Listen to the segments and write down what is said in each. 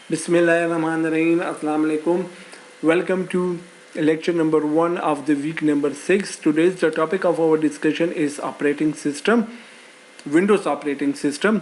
Bismillahirrahmanirrahim. Assalamu alaikum. Welcome to lecture number 1 of the week number 6. Today's the topic of our discussion is operating system, Windows operating system.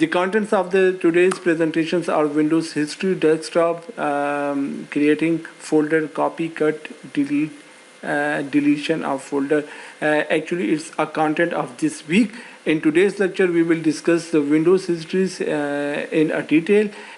The contents of the today's presentations are Windows history, desktop, creating folder, copy, cut, delete, deletion of folder. Actually it's a content of this week. In today's lecture we will discuss the Windows histories in a detail,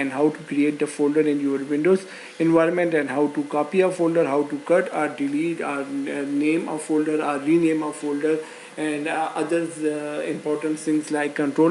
and how to create the folder in your Windows environment, and how to copy a folder, how to cut or delete or name a folder or rename a folder, and others important things like control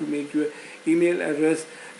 to make your email address,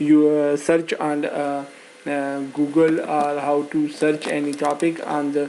you search on Google, or how to search any topic on the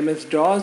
MS DOS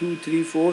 2, 3, 4,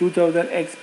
2000 XP,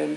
10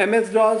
MS DOS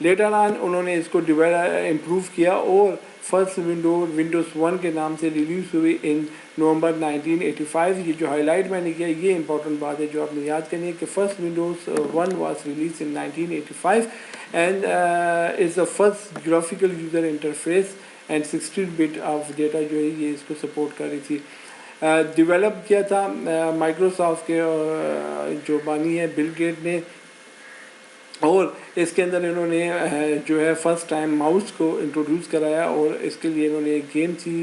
later on انہوں نے اس کو improve کیا اور first Windows 1 کے نام سے release ہوئی ان نومبر 1985. یہ جو ہائی لائٹ میں نے کیا یہ امپورٹنٹ بات ہے جو آپ نے یاد کرنی ہے کہ first Windows 1 was release in 1985 and is the first graphical user interface and 16 but of data جو ہے یہ اس کو سپورٹ کر رہی تھی. ڈیولپ کیا تھا مائکروسافٹ کے جو بانی ہے بل گیٹ نے, اور اس کے اندر انہوں نے جو ہے فرسٹ ٹائم ماؤس کو انٹروڈیوس کرایا اور اس کے لیے انہوں نے ایک گیم تھی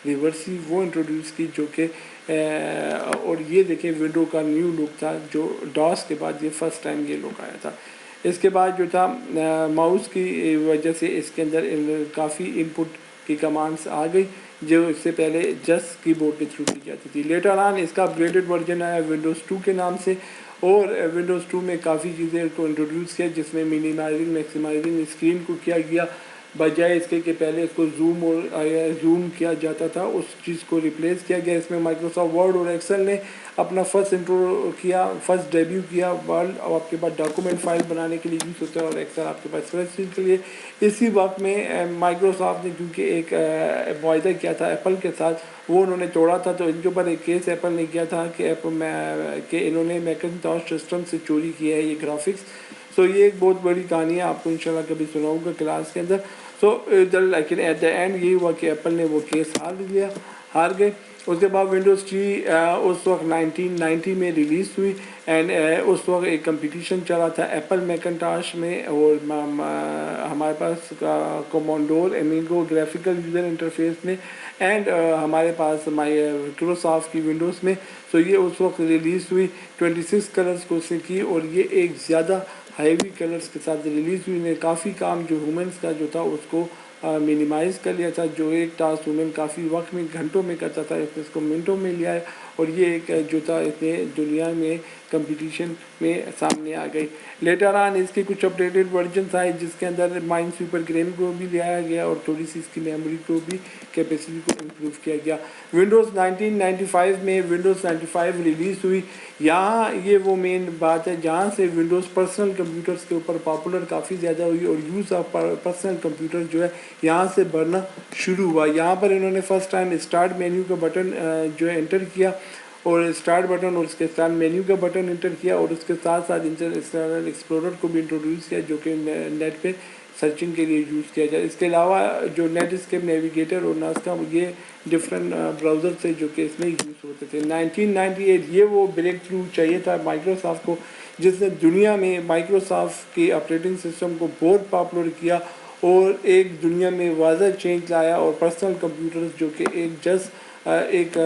ریورسی وہ انٹروڈیوس کی جو کہ اور یہ دیکھیں ونڈو کا نیو لک تھا جو ڈاس کے بعد یہ فرسٹ ٹائم یہ لک آیا تھا. اس کے بعد جو تھا ماؤس کی وجہ سے اس کے اندر کافی ان پٹ کی کمانڈس آ گئی جو اس سے پہلے جسٹ کی بورڈ کے تھرو کی جاتی تھی. لیٹر آن اس کا اپگریڈڈ ورژن آیا ونڈوز 2 کے نام سے, اور ونڈوز 2 میں کافی چیزیں کو انٹروڈیوس کیا جس میں منیمائزنگ میکسیمائزنگ اسکرین کو کیا گیا, بجائے اس کے کہ پہلے اس کو زوم کیا جاتا تھا اس چیز کو ریپلیس کیا گیا. اس میں مائکروسافٹ ورڈ اور ایکسل نے اپنا فرسٹ ڈیبیو کیا. ورڈ اور آپ کے پاس ڈاکومنٹ فائل بنانے کے لیے یوز ہوتا ہے اور ایکسل آپ کے پاس اسپریڈ شیٹ کے لیے. اسی وقت میں مائکروسافٹ نے کیونکہ ایک معاہدہ کیا تھا ایپل کے ساتھ وہ انہوں نے توڑا تھا, تو ان کے اوپر ایک کیس ایپل نے کیا تھا کہ انہوں نے میکنٹاش سسٹم سے چوری کیا ہے یہ گرافکس. سو یہ ایک بہت بڑی کہانی ہے, آپ کو انشاءاللہ کبھی سناؤں گا کلاس کے اندر. سو لیکن ایٹ دا اینڈ یہ ہوا کہ ایپل نے وہ کیس ہار گئے. اس کے بعد ونڈوز 3 اس وقت 1990 میں ریلیز ہوئی اینڈ اس وقت ایک کمپٹیشن چلا تھا ایپل میکنٹاش میں اور ہمارے پاس کومانڈور امیگو گرافیکل یوزر انٹرفیس میں اینڈ ہمارے پاس مائکروسافٹ کی ونڈوز میں. سو یہ اس وقت ریلیز ہوئی 26 کلرز کو اس نے کی اور یہ ایک زیادہ ہیوی کلرز کے ساتھ ریلیز ہوئی. نے کافی کام جو ہیومنس کا جو تھا اس کو مینیمائز کر لیا تھا. جو ایک ٹاسک ہیومن کافی وقت میں گھنٹوں میں کرتا تھا اس کو منٹوں میں لیا ہے, اور یہ ایک جو تھا اتنے دنیا میں کمپٹیشن میں سامنے آ گئی. لیٹر آن اس کے کچھ اپڈیٹڈ ورژنس آئے جس کے اندر مائن سپر گریم کو بھی لایا گیا اور تھوڑی سی اس کی میموری کو بھی کیپیسٹی کو امپروو کیا گیا. ونڈوز 1995 میں ونڈوز 95 ریلیز ہوئی. یہاں یہ وہ مین بات ہے جہاں سے ونڈوز پرسنل کمپیوٹرز کے اوپر پاپولر کافی زیادہ ہوئی اور یوز آف پرسنل کمپیوٹر جو ہے یہاں سے بڑھنا شروع ہوا. یہاں پر انہوں نے فرسٹ ٹائم اسٹارٹ مینیو کا بٹن جو ہے انٹر کیا اور اسٹارٹ بٹن اور اس کے ساتھ مینیو کا بٹن انٹر کیا اور اس کے ساتھ ساتھ انٹرنل ایکسپلورر کو بھی انٹروڈیوس کیا جو کہ نیٹ پہ سرچنگ کے لیے یوز کیا جائے. اس کے علاوہ جو نیٹ اسکیپ نیویگیٹر اور ناسکا یہ ڈفرینٹ براؤزر تھے جو کہ اس میں یوز ہوتے تھے. 1998 یہ وہ بریک تھرو چاہیے تھا مائکروسافٹ کو جس نے دنیا میں مائکروسافٹ کی آپریٹنگ سسٹم کو بہت پاپولر کیا اور ایک دنیا میں واضح چینج لایا اور پرسنل کمپیوٹرز جو کہ ایک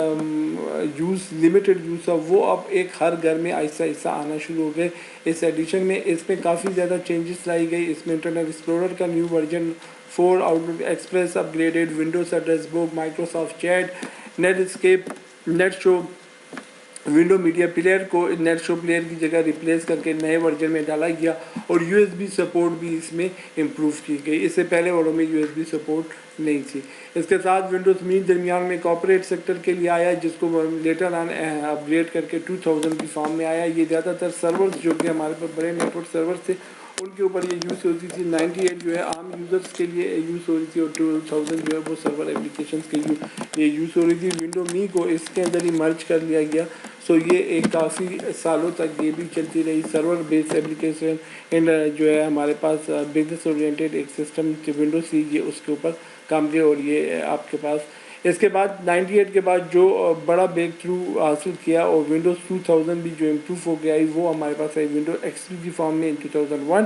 یوز لمیٹڈ یوز تھا وہ اب ایک ہر گھر میں آہستہ آہستہ آنا شروع ہو گئے. اس ایڈیشن میں اس میں کافی زیادہ چینجز لائی گئی. اس میں انٹرنیٹ ایکسپلورر کا new version 4 Outlook Express upgraded Windows address book Microsoft chat Netscape NetShow Window media Player کو نیٹ شو پلیئر کی جگہ ریپلیس کر کے نئے ورژن میں ڈالا گیا اور یو ایس بی سپورٹ بھی اس میں امپروو کی گئی. اس سے پہلے والوں میں یو ایس بی سپورٹ نہیں تھی. اس کے ساتھ ونڈوز می درمیان میں کارپوریٹ سیکٹر کے لیے آیا جس کو لیٹر آن اپ گریڈ کر کے 2000 کی فارم میں آیا. یہ زیادہ تر سرورز جو کہ ہمارے پاس بڑے نیٹورک سرورز تھے ان کے اوپر یہ یوز ہوتی تھی. 98 جو ہے عام یوزرز کے لیے یوز ہو رہی تھی اور 2000 جو ہے وہ سرور اپلیکیشنز کے لیے یوز ہو رہی تھی. ونڈو می کو اس کے اندر ہی مرج کر لیا گیا. سو یہ ایک کافی سالوں تک یہ بھی چلتی رہی سرور بیس اپلیکیشن اینڈ جو ہے ہمارے پاس بزنس اورینٹیڈ ایک سسٹم ونڈو سی یہ اس کے اوپر کام کیا اور یہ آپ کے پاس. اس کے بعد 98 کے بعد جو بڑا بریک تھرو حاصل کیا اور ونڈوز 2000 بھی جو امپروو ہو گیا وہ ہمارے پاس ہے ونڈو ایکس پی کی فارم میں 2001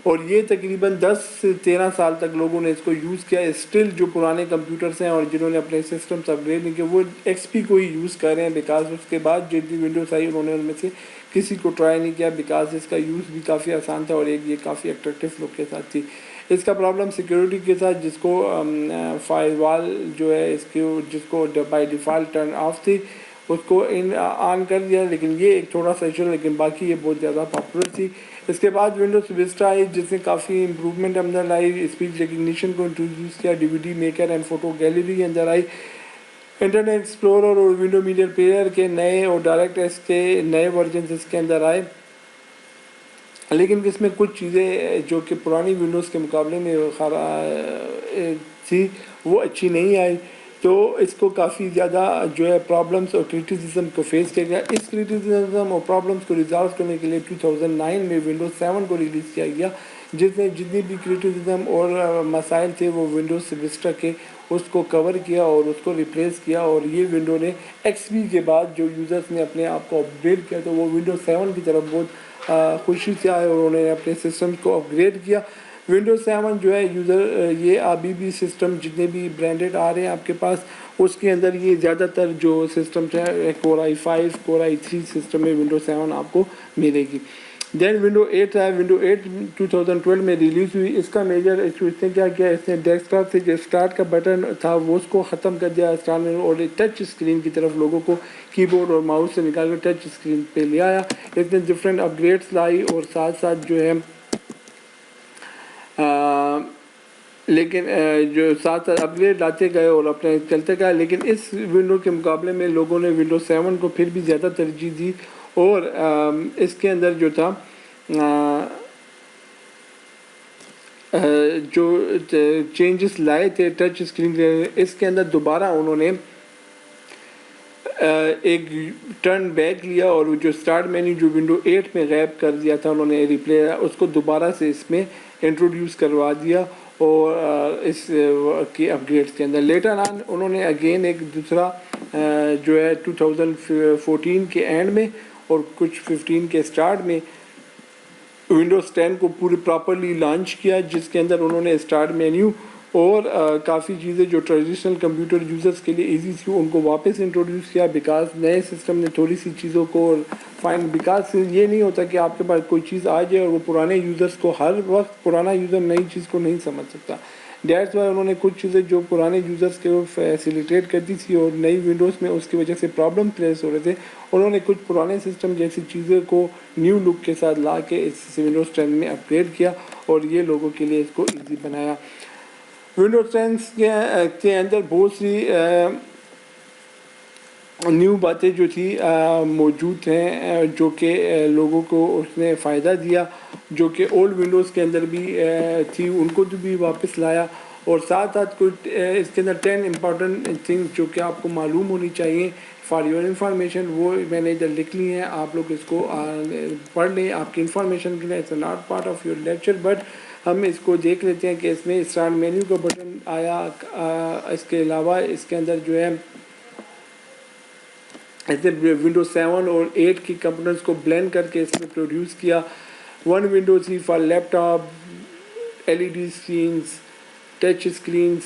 اور یہ تقریباً 10 سے 13 سال تک لوگوں نے اس کو یوز کیا. اسٹل جو پرانے کمپیوٹرس ہیں اور جنہوں نے اپنے سسٹمس اپ گریڈ نہیں کیے وہ ایکس پی کو ہی یوز کر رہے ہیں بیکاز اس کے بعد جو بھی ونڈوز آئی انہوں نے ان میں سے کسی کو ٹرائی نہیں کیا بیکاز اس کا یوز بھی کافی آسان تھا اور ایک یہ کافی اٹریکٹیو لک کے ساتھ تھی. اس کا پرابلم سیکیورٹی کے ساتھ جس کو فائر وال جو ہے اس کو جس کو بائی ڈیفالٹ ٹرن آف تھی اس کو آن کر دیا لیکن یہ ایک تھوڑا سا ایشو لیکن باقی یہ بہت زیادہ پاپولر تھی. اس کے بعد ونڈوز وسٹا آئی جس نے کافی امپروومنٹ اندر لائی. اسپیچ ریکگنیشن کو انٹروڈیوس کیا. D V D maker and photo gallery اندر آئی. انٹرنیٹ ایکسپلورر اور ونڈو میڈیا پلیئر کے نئے اور ڈائریکٹ ایس کے نئے ورژنز اس کے اندر آئے. لیکن اس میں کچھ چیزیں جو کہ پرانی ونڈوز کے مقابلے میں تھی وہ اچھی نہیں آئی، تو اس کو کافی زیادہ جو ہے پرابلمس اور کرٹیسزم کو فیس کیا گیا۔ اس کرٹیسزم اور پرابلمس کو ریزالو کرنے کے لیے 2009 میں ونڈوز 7 کو ریلیز کیا گیا، جس نے جتنی بھی کرٹیسزم اور مسائل تھے وہ ونڈوز وسٹا کے اس کو کور کیا اور اس کو ریپلیس کیا، اور یہ ونڈو نے ایکس پی کے بعد جو یوزرز نے اپنے آپ کو اپ گریڈ کیا تو وہ ونڈوز 7 کی طرف بہت خوشی سے آئے اور انہوں نے اپنے سسٹم کو اپ گریڈ کیا۔ ونڈوز 7 جو ہے یوزر یہ ابھی بھی سسٹم جتنے بھی برانڈڈ آ رہے ہیں آپ کے پاس، اس کے اندر یہ زیادہ تر جو سسٹم ہے Core i5 Core i3 system میں ونڈوز 7 آپ کو ملے گی۔ دین ونڈو 8 ہے، ونڈو 8 2012 میں ریلیز ہوئی۔ اس کا میجر ایشو اس نے کیا کیا، اس نے ڈیسک ٹاپ سے جو اسٹارٹ کا بٹن تھا وہ اس کو ختم کر دیا اسٹارٹ میں، اور ٹچ اسکرین کی طرف لوگوں کو کی بورڈ اور ماؤس سے نکال کر ٹچ اسکرین پہ لے آیا۔ اس نے ڈفرینٹ اپ گریڈس لائی اور ساتھ ساتھ جو ہے لیکن جو ساتھ ساتھ اپ گریڈ لاتے گئے اور اپنے چلتے گئے، لیکن اس ونڈو کے مقابلے میں لوگوں نے ونڈوز 7 کو پھر بھی زیادہ ترجیح دی، اور اس کے اندر جو تھا جو چینجز لائے تھے ٹچ اسکرین کے، اس کے اندر دوبارہ انہوں نے ایک ٹرن بیک لیا اور جو اسٹارٹ مینیو جو ونڈو 8 میں غائب کر دیا تھا انہوں نے ریپلے اس کو دوبارہ سے اس میں انٹروڈیوس کروا دیا، اور اس کی اپ گریڈس کے اندر لیٹر آن انہوں نے اگین ایک دوسرا جو ہے 2014 کے اینڈ میں اور کچھ 15 کے اسٹارٹ میں ونڈوز 10 کو پوری پراپرلی لانچ کیا، جس کے اندر انہوں نے اسٹارٹ مینیو اور کافی چیزیں جو ٹریڈیشنل کمپیوٹر یوزرز کے لیے ایزی تھی ان کو واپس انٹروڈیوس کیا، بیکاز نئے سسٹم نے تھوڑی سی چیزوں کو فائن، بیکاز یہ نہیں ہوتا کہ آپ کے پاس کوئی چیز آ جائے اور وہ پرانے یوزرز کو ہر وقت پرانا یوزر نئی چیز کو نہیں سمجھ سکتا۔ دیٹس وائی انہوں نے کچھ چیزیں جو پرانے یوزرز کے فیسیلیٹیٹ کرتی تھی اور نئی ونڈوز میں اس کی وجہ سے پرابلم فیس ہو رہے تھے، انہوں نے کچھ پرانے سسٹم جیسی چیزوں کو نیو لک کے ساتھ لا کے اس ونڈوز 10 میں اپ گریڈ کیا اور یہ لوگوں کے لیے اس کو ایزی بنایا۔ ونڈوز 10 کے اندر بہت سی نیو باتیں جو تھی موجود ہیں جو کہ لوگوں کو اس نے فائدہ دیا، جو کہ اولڈ ونڈوز کے اندر بھی تھی ان کو بھی واپس لایا، اور ساتھ ساتھ کچھ اس کے اندر 10 امپورٹنٹ تھنگس جو کہ آپ کو معلوم ہونی چاہیے فار یور انفارمیشن، وہ میں نے ادھر لکھ لی ہیں، آپ لوگ اس کو پڑھ لیں آپ کی انفارمیشن کے لیے۔ It's not part of your lecture but ہم اس کو دیکھ لیتے ہیں کہ اس میں اسٹارٹ مینیو کا بٹن آیا، اس کے علاوہ اس کے اندر جو ہے اس نے ونڈوز 7 اور 8 کی کمپوننٹس کو بلینڈ کر کے اس میں پروڈیوس کیا۔ ون ونڈو تھی for laptop, L E D screens, touch screens,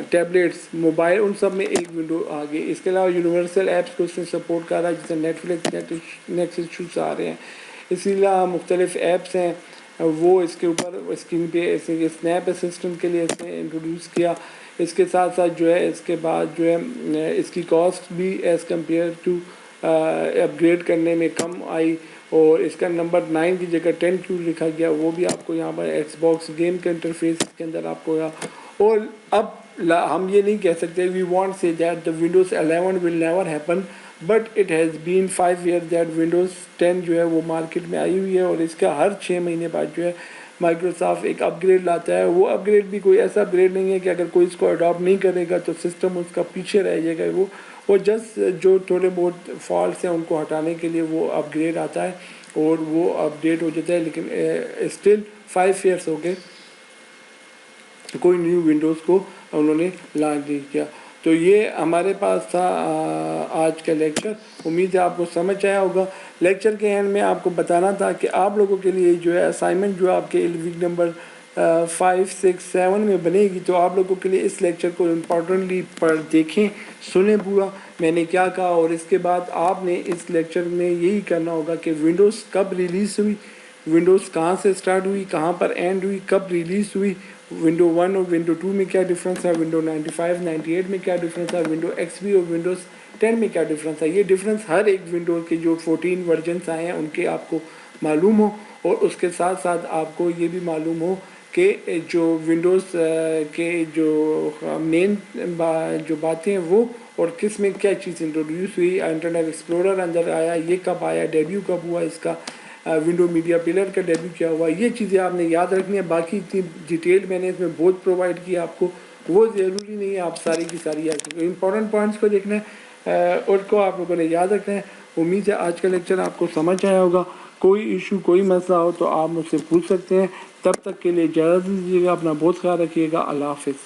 tablets, mobile, ان سب میں ایک ونڈو آ گئی۔ اس کے علاوہ یونیورسل ایپس کو اس نے سپورٹ کر رہا ہے، جیسے نیٹ فلکس، نیکسس آ رہے ہیں، اسی علاوہ مختلف ایپس ہیں وہ اس کے اوپر اسکرین پہ اسنیپ اسسٹنٹ کے لیے اس نے انٹروڈیوس کیا۔ اس کے ساتھ ساتھ جو ہے اس کے بعد جو ہے اس کی کاسٹ بھی as compare to upgrade کرنے میں کم آئی، اور اس کا نمبر 9 کی جگہ 10 کیوں لکھا گیا وہ بھی آپ کو یہاں پر ایکس باکس گیم کا انٹرفیس کے اندر آپ کو اور اب ہم یہ نہیں کہہ سکتے we want say that the Windows 11 will never happen, but it has been 5 year that Windows 10 جو ہے وہ مارکیٹ میں آئی ہوئی ہے، اور اس کا ہر 6 مہینے بعد جو ہے مائکروسافٹ ایک اپ گریڈ لاتا ہے۔ وہ اپ گریڈ بھی کوئی ایسا اپ گریڈ نہیں ہے کہ اگر کوئی اس کو اڈاپٹ نہیں کرے گا تو سسٹم اس کا پیچھے رہ جائے گا، وہ جسٹ جو تھوڑے بہت فالٹس ہیں ان کو ہٹانے کے لیے وہ اپ گریڈ آتا ہے اور وہ اپ ڈیٹ ہو جاتا ہے، لیکن اسٹل 5 ایئرس ہو گئے کوئی نیو ونڈوز کو انہوں نے لانچ نہیں کیا۔ تو یہ ہمارے پاس تھا آج کا لیکچر، امید ہے آپ کو سمجھ آیا ہوگا۔ لیکچر کے اینڈ میں آپ کو بتانا تھا کہ آپ لوگوں کے لیے جو ہے اسائنمنٹ جو آپ کے ویک نمبر 5 6 7 میں بنے گی، تو آپ لوگوں کے لیے اس لیکچر کو امپورٹنٹلی دیکھیں، سنیں پورا میں نے کیا کہا، اور اس کے بعد آپ نے اس لیکچر میں یہی کرنا ہوگا کہ ونڈوز کب ریلیز ہوئی، ونڈوز کہاں سے سٹارٹ ہوئی، کہاں پر اینڈ ہوئی، کب ریلیز ہوئی، ونڈو 1 اور ونڈو 2 میں کیا ڈفرینس ہے، ونڈو 95 98 میں کیا ڈفرینس ہے، ونڈو ایکس پی اور ونڈوز 10 میں کیا ڈفرینس ہے۔ یہ ڈفرینس ہر ایک ونڈو کے جو 14 ورژنس آئے ہیں ان کے آپ کو معلوم ہو، اور اس کے ساتھ ساتھ آپ کو یہ بھی معلوم ہو کہ جو ونڈوز کے جو مین جو باتیں ہیں وہ اور کس میں کیا چیز انٹروڈیوس ہوئی. انٹرنیٹ ایکسپلورر اندر آیا, یہ کب آیا, ڈیبیو کب ہوا اس کا, ونڈو میڈیا پلیئر کا ڈیبیو کیا ہوا, یہ چیزیں آپ نے یاد رکھنی ہے. باقی اتنی ڈیٹیل میں نے اس میں بہت پرووائڈ کیا آپ کو, وہ ضروری نہیں ہے آپ ساری کی ساری یاد رکھیں. امپورٹنٹ پوائنٹس کو دیکھنا ہے اور کو آپ لوگوں نے یاد رکھنا ہے. امید ہے آج کا لیکچر آپ کو سمجھ آیا ہوگا. کوئی ایشو کوئی مسئلہ ہو تو آپ مجھ سے پوچھ سکتے ہیں. تب تک کے لیے اجازت دیجیے گا, اپنا بہت خیال رکھیے گا. اللہ حافظ.